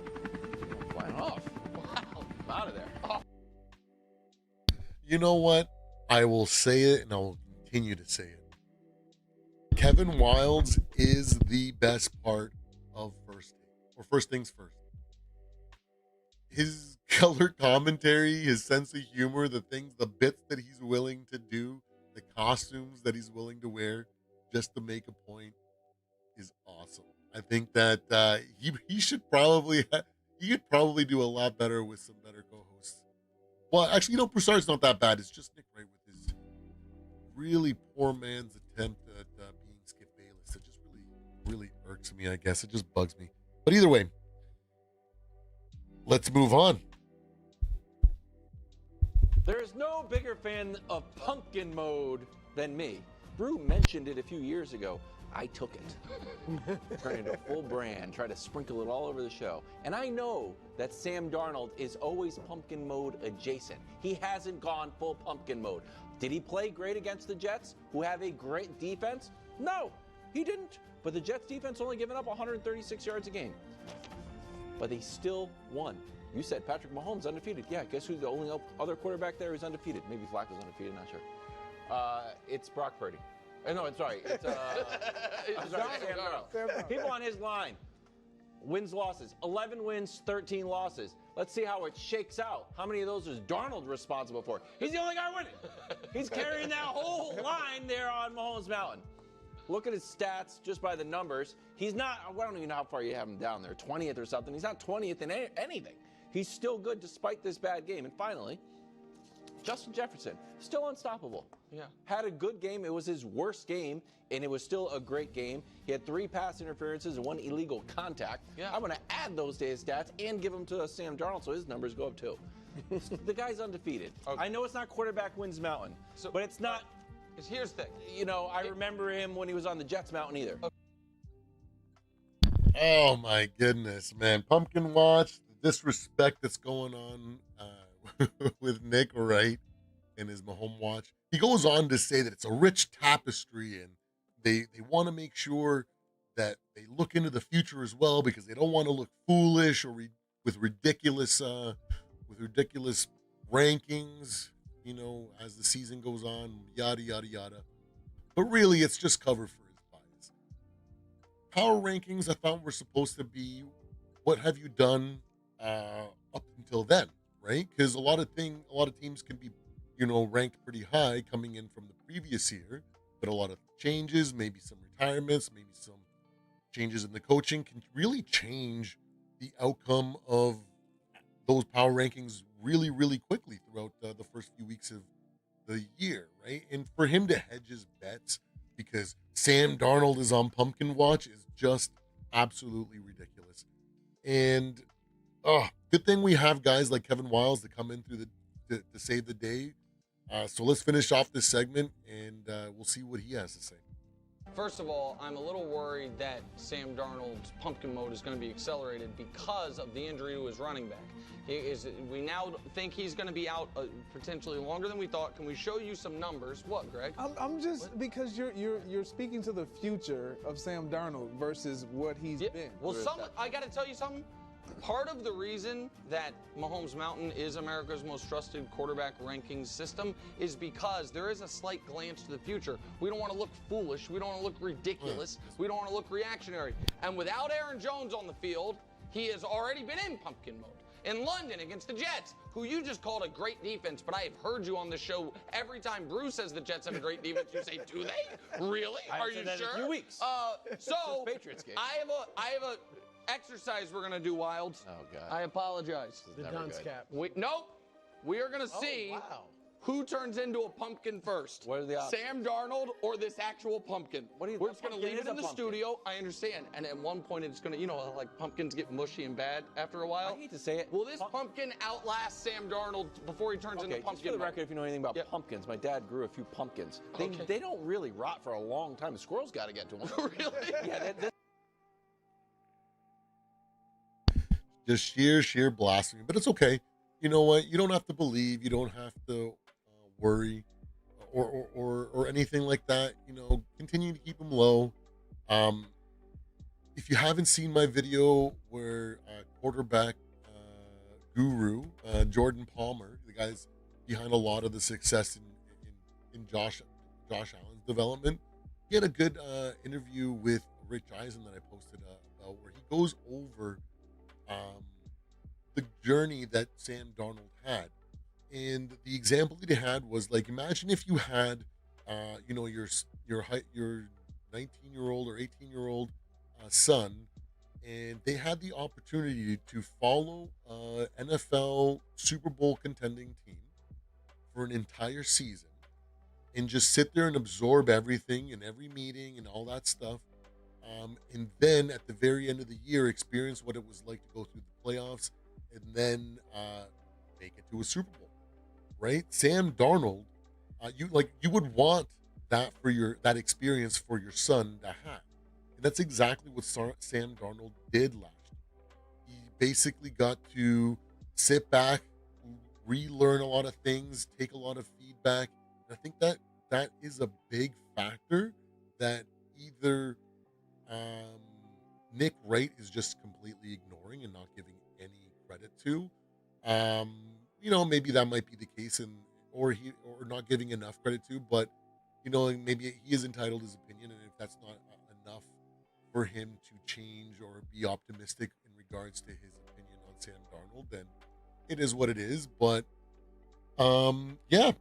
Flying off. Wow. I'm out of there. Oh. You know what? I will say it, and I will continue to say it. Kevin Wildes is the best part of First Things First. His color commentary, his sense of humor, the bits that he's willing to do, the costumes that he's willing to wear just to make a point is awesome. I think that he should probably he could probably do a lot better with some better co-hosts. Well, actually, Broussard's not that bad. It's just Nick Wright with his really poor man's attempt at being Skip Bayless. It just really irks me, I guess. It just bugs me. But either way, let's move on. There is no bigger fan of pumpkin mode than me. Brew mentioned it a few years ago. I took it. Turned it into a full brand, tried to sprinkle it all over the show. And I know that Sam Darnold is always pumpkin mode adjacent. He hasn't gone full pumpkin mode. Did he play great against the Jets, who have a great defense? No, he didn't. But the Jets defense only given up 136 yards a game. But they still won. You said Patrick Mahomes undefeated. Yeah, guess who's the only other quarterback there who's undefeated? Maybe Flacco's undefeated, not sure. It's Brock Purdy. No, it's sorry. It's Sam Darnold. People on his line. Wins, losses. 11 wins, 13 losses. Let's see how it shakes out. How many of those is Darnold responsible for? He's the only guy winning. He's carrying that whole line there on Mahomes Mountain. Look at his stats just by the numbers. He's not, I don't even know how far you have him down there, 20th or something. He's not 20th in anything. He's still good despite this bad game. And finally, Justin Jefferson, still unstoppable. Yeah. Had a good game. It was his worst game, and it was still a great game. He had 3 pass interferences and 1 illegal contact. Yeah. I'm going to add those to his stats and give them to Sam Darnold so his numbers go up too. The guy's undefeated. Okay. I know it's not quarterback wins mountain, but it's not. Here's the thing. I remember him when he was on the Jets mountain either. Oh my goodness, man. Pumpkin Watch, the disrespect that's going on with Nick Wright and his Mahomes Watch. He goes on to say that it's a rich tapestry and they want to make sure that they look into the future as well because they don't want to look foolish or with ridiculous rankings, as the season goes on, yada, yada, yada. But really, it's just cover for his bias. Power rankings, I thought, were supposed to be what have you done up until then, right? Because a lot of teams can be, ranked pretty high coming in from the previous year, but a lot of changes, maybe some retirements, maybe some changes in the coaching can really change the outcome of those power rankings really, really quickly throughout the first few weeks of the year, right? And for him to hedge his bets because Sam Darnold is on Pumpkin Watch is just absolutely ridiculous. And good thing we have guys like Kevin Wildes to come in to save the day. So let's finish off this segment and we'll see what he has to say. First of all, I'm a little worried that Sam Darnold's pumpkin mode is going to be accelerated because of the injury to his running back. We now think he's going to be out potentially longer than we thought. Can we show you some numbers? What, Greg? I'm just because you're speaking to the future of Sam Darnold versus what he's been. Well, I got to tell you something. Part of the reason that Mahomes Mountain is America's most trusted quarterback ranking system is because there is a slight glance to the future. We don't want to look foolish. We don't want to look ridiculous. We don't want to look reactionary. And without Aaron Jones on the field, he has already been in pumpkin mode. In London against the Jets, who you just called a great defense, but I have heard you on the show every time Bruce says the Jets have a great defense, you say, do they? Really? Are you sure? In a few weeks. So Patriots game. I have a exercise we're gonna do, Wildes. Oh God. I apologize. The dunce cap. Nope. We are gonna see. Wow. Who turns into a pumpkin first? What are the options? Sam Darnold or this actual pumpkin? What do you- We're a just gonna pumpkin leave is it in a the pumpkin. studio. I understand. And at one point, it's gonna, like pumpkins get mushy and bad after a while. I hate to say it. Will this pumpkin outlast Sam Darnold before he turns into Okay, pumpkin? just for the mode? record, if you know anything about Yep. pumpkins, my dad grew a few pumpkins. They, Okay. they don't really rot for a long time. The squirrels got to get to them. Really? Yeah, Just sheer blasphemy. But it's okay. You know what? You don't have to believe. You don't have to worry or anything like that. Continue to keep them low. Um, if you haven't seen my video where quarterback guru Jordan Palmer, the guy's behind a lot of the success in Josh Allen's development, he had a good interview with Rich Eisen that I posted about where he goes over the journey that Sam Darnold had. And the example that he had was like, imagine if you had, your 19-year-old or 18-year-old son, and they had the opportunity to follow NFL Super Bowl contending team for an entire season and just sit there and absorb everything in every meeting and all that stuff. And then at the very end of the year, experience what it was like to go through the playoffs and then make it to a Super Bowl, right? Sam Darnold, you would want that for that experience for your son to have, and that's exactly what Sam Darnold did last year. He basically got to sit back, relearn a lot of things, take a lot of feedback. And I think that is a big factor that either Nick Wright is just completely ignoring and not giving any credit to. Maybe that might be the case, or not giving enough credit to. But maybe he is entitled his opinion, and if that's not enough for him to change or be optimistic in regards to his opinion on Sam Darnold, then it is what it is. But yeah,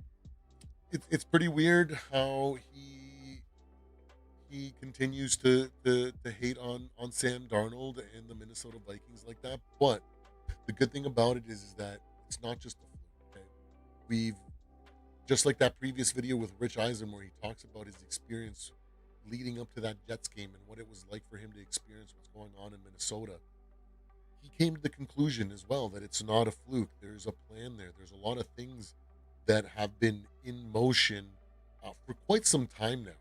it's pretty weird how he continues to hate on Sam Darnold and the Minnesota Vikings like that. But the good thing about it is that it's not just a fluke. Okay? We've just like that previous video with Rich Eisen where he talks about his experience leading up to that Jets game and what it was like for him to experience what's going on in Minnesota. He came to the conclusion as well that it's not a fluke. There's a plan there. There's a lot of things that have been in motion for quite some time now.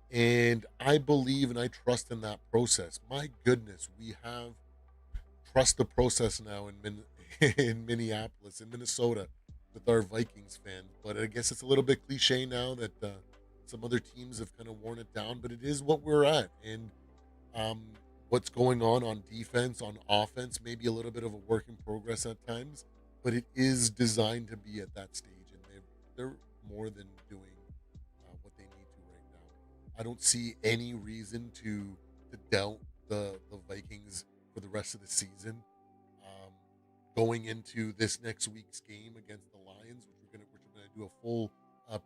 And I believe and I trust in that process. My goodness, we have trust the process now in Minneapolis, in Minnesota, with our Vikings fans. But I guess it's a little bit cliche now that some other teams have kind of worn it down. But it is what we're at, and what's going on defense, on offense, maybe a little bit of a work in progress at times. But it is designed to be at that stage, and they're more than doing what they need to right now. I don't see any reason to doubt the Vikings for the rest of the season. Going into this next week's game against the Lions, which we're gonna do a full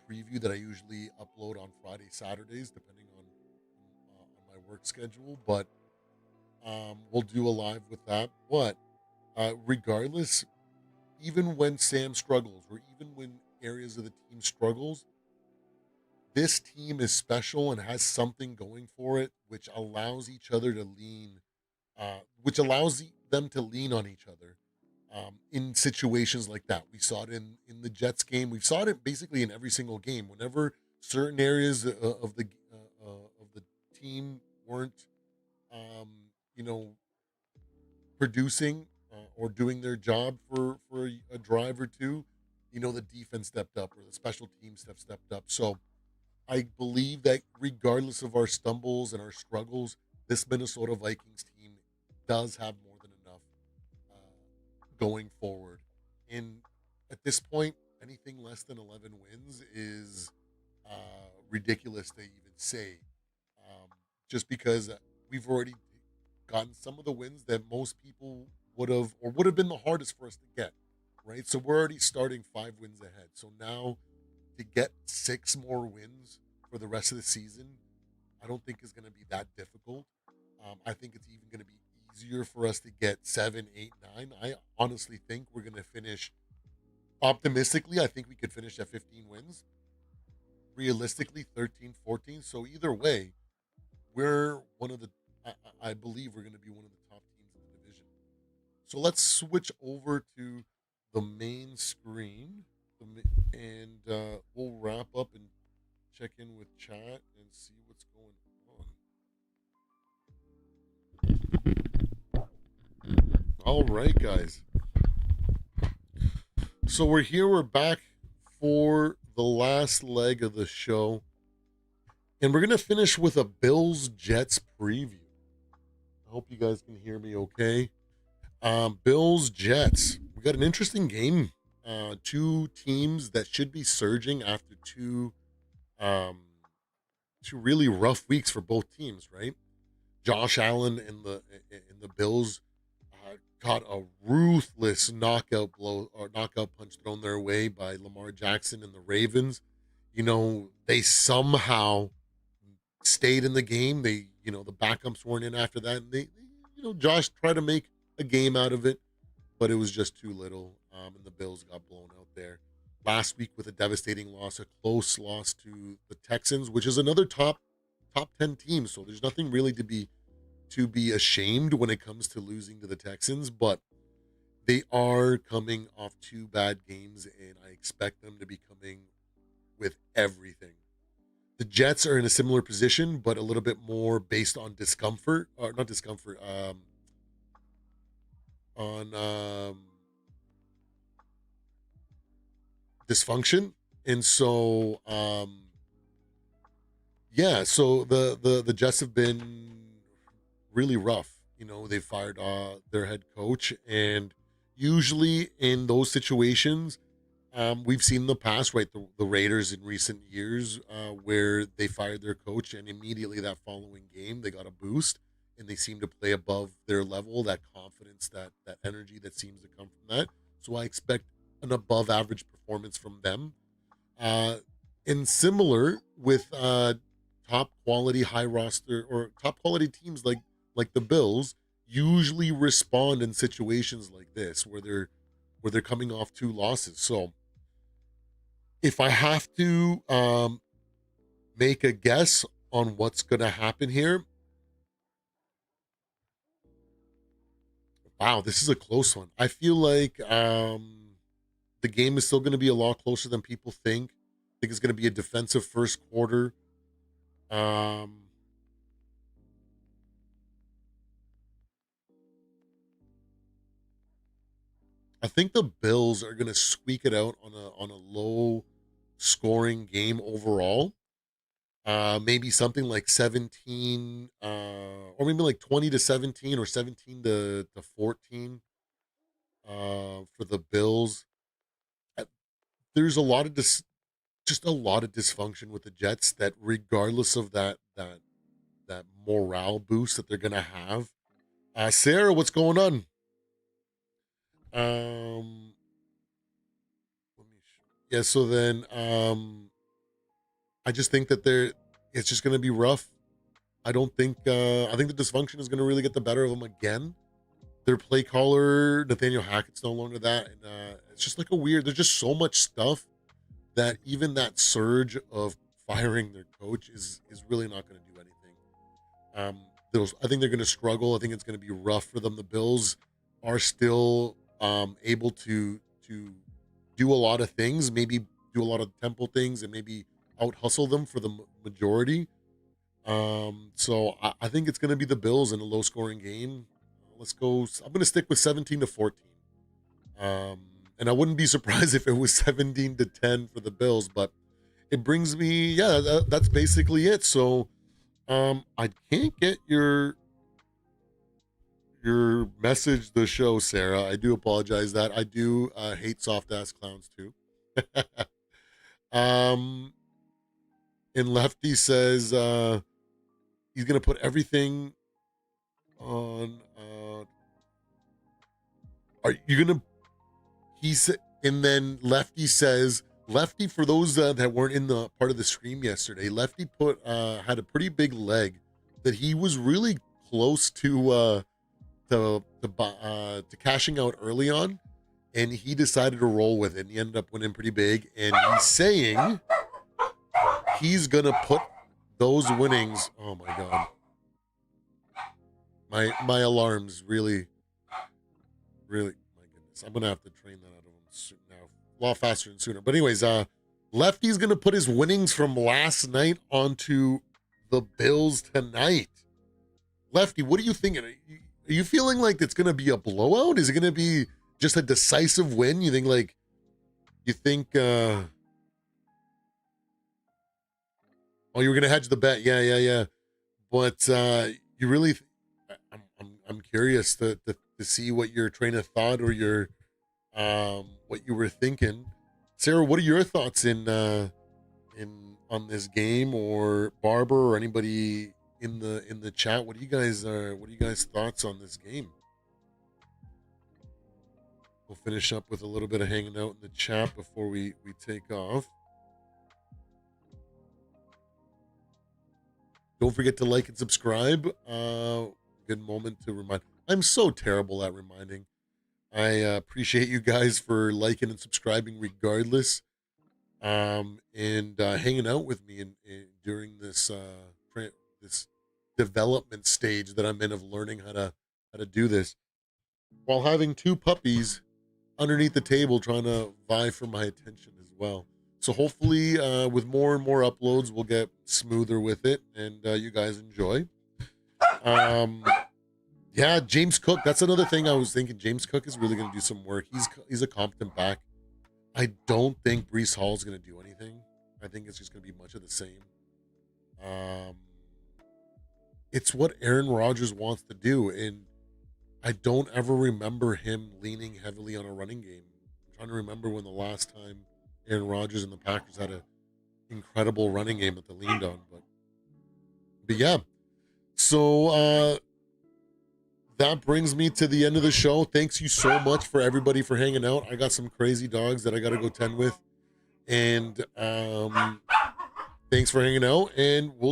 preview that I usually upload on Friday, Saturdays, depending on my work schedule. But we'll do a live with that. But regardless, even when Sam struggles, or even when areas of the team struggles, this team is special and has something going for it, which allows each other to lean, them to lean on each other in situations like that. We saw it in the Jets game. We saw it basically in every single game. Whenever certain areas of the team weren't, you know, producing or doing their job for a drive or two, the defense stepped up or the special teams have stepped up. So I believe that regardless of our stumbles and our struggles, this Minnesota Vikings team does have more than enough going forward. And at this point, anything less than 11 wins is ridiculous to even say, just because we've already gotten some of the wins that most people would have been the hardest for us to get, right? So we're already starting 5 wins ahead. So now to get 6 more wins for the rest of the season, I don't think is going to be that difficult. I think it's even going to be easier for us to get 7, 8, 9. I honestly think we're going to finish Optimistically, I think we could finish at 15 wins. Realistically, 13, 14. So either way, we're one of the. I believe we're going to be one of the top teams in the division. So let's switch over to the main screen, and we'll wrap up and check in with chat and see what's going on. All right, guys. So we're here. We're back for the last leg of the show, and we're gonna finish with a Bills Jets preview. I hope you guys can hear me okay. Bills Jets. We got an interesting game. Two teams that should be surging after two really rough weeks for both teams, right? Josh Allen and the Bills caught a ruthless knockout blow or knockout punch thrown their way by Lamar Jackson and the Ravens. You know, they somehow stayed in the game. The backups weren't in after that. And Josh tried to make a game out of it, but it was just too little. And the Bills got blown out there last week with a devastating loss, a close loss to the Texans, which is another top 10 team. So there's nothing really to be ashamed when it comes to losing to the Texans, but they are coming off two bad games, and I expect them to be coming with everything. The Jets are in a similar position, but a little bit more based on discomfort, or not discomfort, on dysfunction. And so, so the Jets have been really rough. They fired their head coach, and usually in those situations, we've seen in the past, right? The Raiders in recent years, where they fired their coach, and immediately that following game they got a boost, and they seem to play above their level. That confidence, that energy that seems to come from that. So I expect an above average performance from them. And similar with top quality high roster or top quality teams like the Bills usually respond in situations like this where they're coming off two losses. So if I have to make a guess on what's going to happen here, wow, this is a close one. I feel like the game is still going to be a lot closer than people think. I think it's going to be a defensive first quarter. I think the Bills are going to squeak it out on a low scoring game overall. Maybe something like 17, or maybe like 20-17 or 17 to 14 for the Bills. Uh, There's a lot of just a lot of dysfunction with the Jets that regardless of that morale boost that they're gonna have. Sarah, what's going on? Um yeah, so then I just think that it's just gonna be rough. I think the dysfunction is gonna really get the better of them again. Their play caller, Nathaniel Hackett's no longer that, and it's just like there's just so much stuff that even that surge of firing their coach is really not going to do anything. I think they're going to struggle. I think it's going to be rough for them. The Bills are still able to do a lot of things, maybe do a lot of tempo things, and maybe out hustle them for the majority. So I think it's going to be the Bills in a low scoring game. Let's go. I'm going to stick with 17-14. And I wouldn't be surprised if it was 17-10 for the Bills, but it brings me, that's basically it. So I can't get your message the show, Sarah. I do apologize that. I do hate soft ass clowns too. And Lefty says he's gonna put everything on are you gonna and then Lefty, for those that weren't in the part of the stream yesterday, Lefty had a pretty big leg that he was really close to cashing out early on, and he decided to roll with it, and he ended up winning pretty big. And he's saying he's gonna put those winnings. Oh my god, my alarms really. My goodness, I'm gonna have to train that out of him soon now, a lot faster and sooner. But anyways, Lefty's gonna put his winnings from last night onto the Bills tonight. Lefty, what are you thinking? Are you feeling like it's gonna be a blowout? Is it gonna be just a decisive win? You think oh, you were gonna hedge the bet? Yeah. But you really, I'm curious to see what your train of thought or your what you were thinking. Sarah, what are your thoughts on this game, or Barber, or anybody in the chat? What are you guys thoughts on this game? We'll finish up with a little bit of hanging out in the chat before we take off. Don't forget to like and subscribe. Good moment to remind. I'm so terrible at reminding. I appreciate you guys for liking and subscribing regardless, and hanging out with me during this this development stage that I'm in of learning how to do this, while having two puppies underneath the table trying to vie for my attention as well. So hopefully, with more and more uploads, we'll get smoother with it, and you guys enjoy. Yeah, James Cook. That's another thing I was thinking. James Cook is really going to do some work. He's a competent back. I don't think Breece Hall is going to do anything. I think it's just going to be much of the same. It's what Aaron Rodgers wants to do, and I don't ever remember him leaning heavily on a running game. I'm trying to remember when the last time Aaron Rodgers and the Packers had an incredible running game that they leaned on. But yeah. So that brings me to the end of the show. Thanks you so much for everybody for hanging out. I got some crazy dogs that I got to go tend with. And thanks for hanging out, and we'll